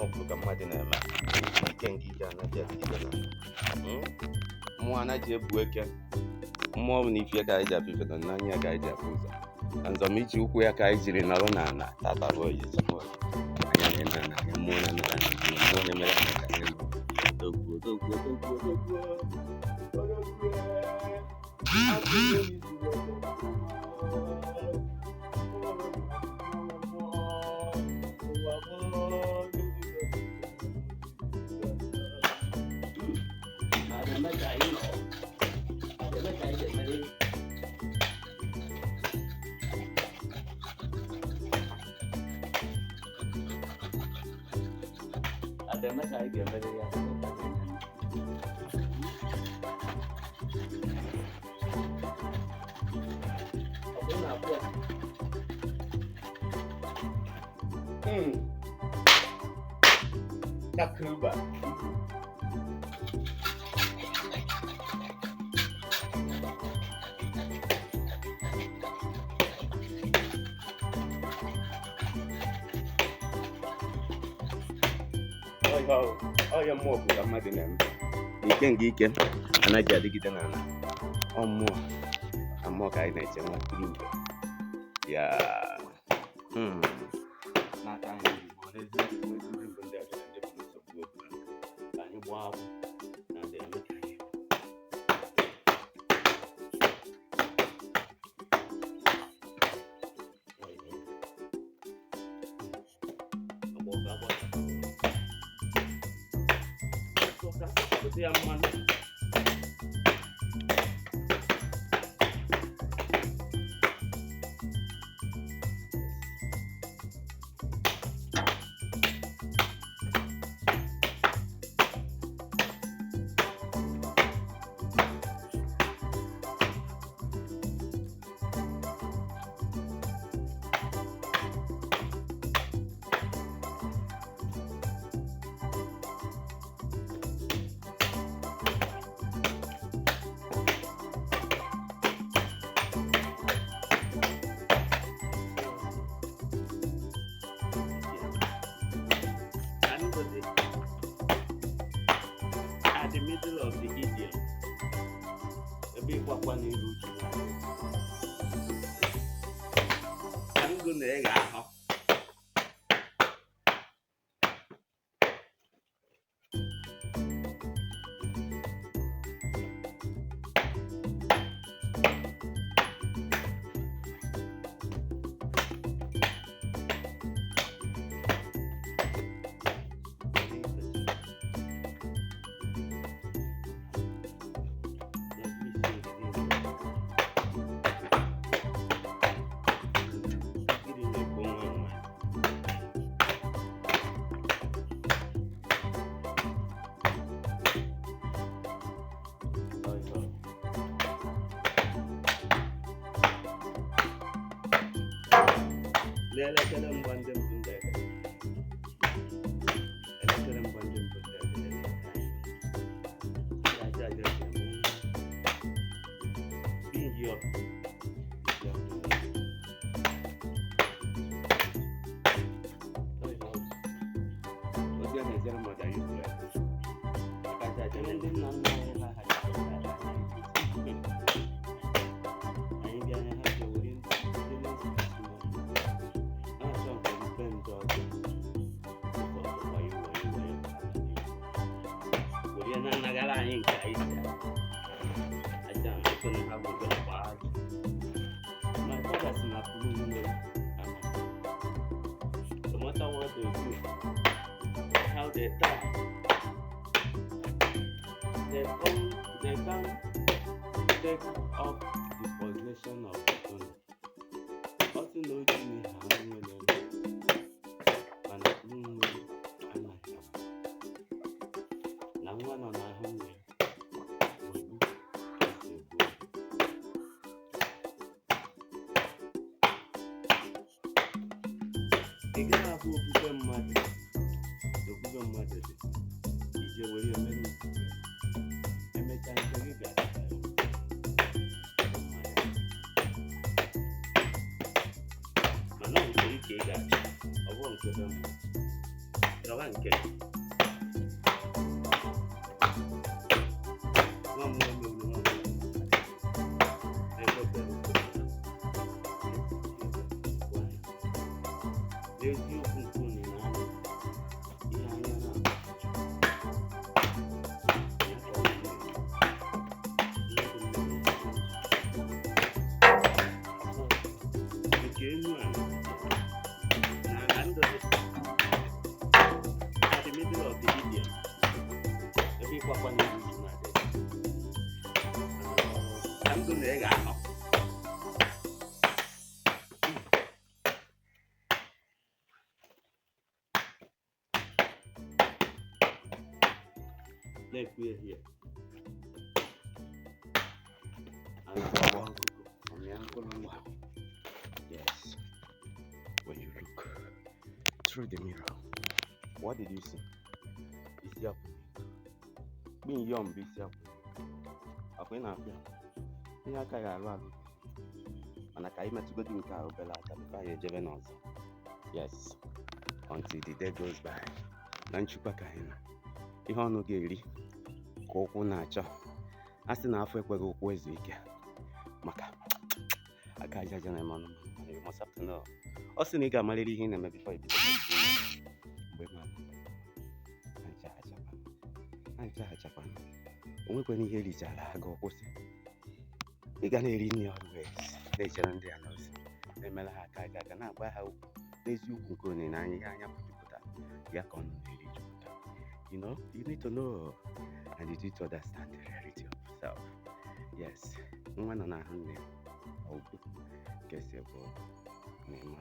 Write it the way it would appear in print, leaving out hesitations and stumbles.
mmụọ ka mmadụ na-eme ike nke ike anaghị adịgide na mmụọ anaghị ebu eke mmụọ bụ na ifie ka anyị ji afụ ife nọ n'anya ka anyị ji afụ ụzọ na nzọmichi ụkwụ ya ka anyị jiri nọrọ n'ala tata bụ oyi anya na-eme na anya mmụọ na-emere anya mmụọ na-emere anya ka anyị además hay que ver ya Takuba. Oh, ya mmụọ bụ ka mmadụ na-eme ike nke ike anaghị adịgide n'ala ọ mmụọ ka anyị na-eche nwa tụrụ mgbe ya n'aka anyị Igbo n'eziokwu ndị ọbịa ndị bụ nsogbu obodo ka anyị gbaa akwụ na ndị eme ka anyị ya mmanu at the middle of the idiom. A big one in root. I'm going to egg out. Let how they die. They can't take up the possession of the owner. Also know Jimmy Hamlin and Bloom and now one on our home. They get up who become mad. The become mad. Is your way of many. And make time to get back. But now we get that. I won't get them. Chọwa nke nwa m na-eme olu nwa m na-egote n'eziokwu nke unu na-anya ihe anya na-achọ nke enu a na ala ndụ at the middle of the idiom ebe ịkwakwa n'ihu izu na-adị ka ndụ na ị ga-anọ na-ekwu ya here yes when you look through the mirror what did you see? Isi akwụ being young bụ isi akwụ akwa ị na-apịa ihe aka ga-alụ alụ mana ka anyị metụgodi nke ahụ belata bụka anyị ejebe n'ọzọ yes until the day goes by na nchukwa ka anyị nọ ihe ọnụ ga-eri ka ụkwụ na-achọ a sị na afọ ekweghị ụkwụ ezu ike maka aka ajaja na mmanụ ọ sị na ị ga-amarịrị ihe ị na-eme bifo ibido mgbe mmadụ na-achakwa o nwekwana ihe richara aga ọkwụsị ị ga na-eri nri always na-echere ndị a n'ozi na-emela ha aka aga na-agba ha okwu n'eziokwu nke olileanya ihe anya pụtara ya ka ọnụ na-eri jupụta you need to know and you need to understand the reality of self yes nwa nọ n'ahụ nne ya ọ bụ ka esi ebu n'ime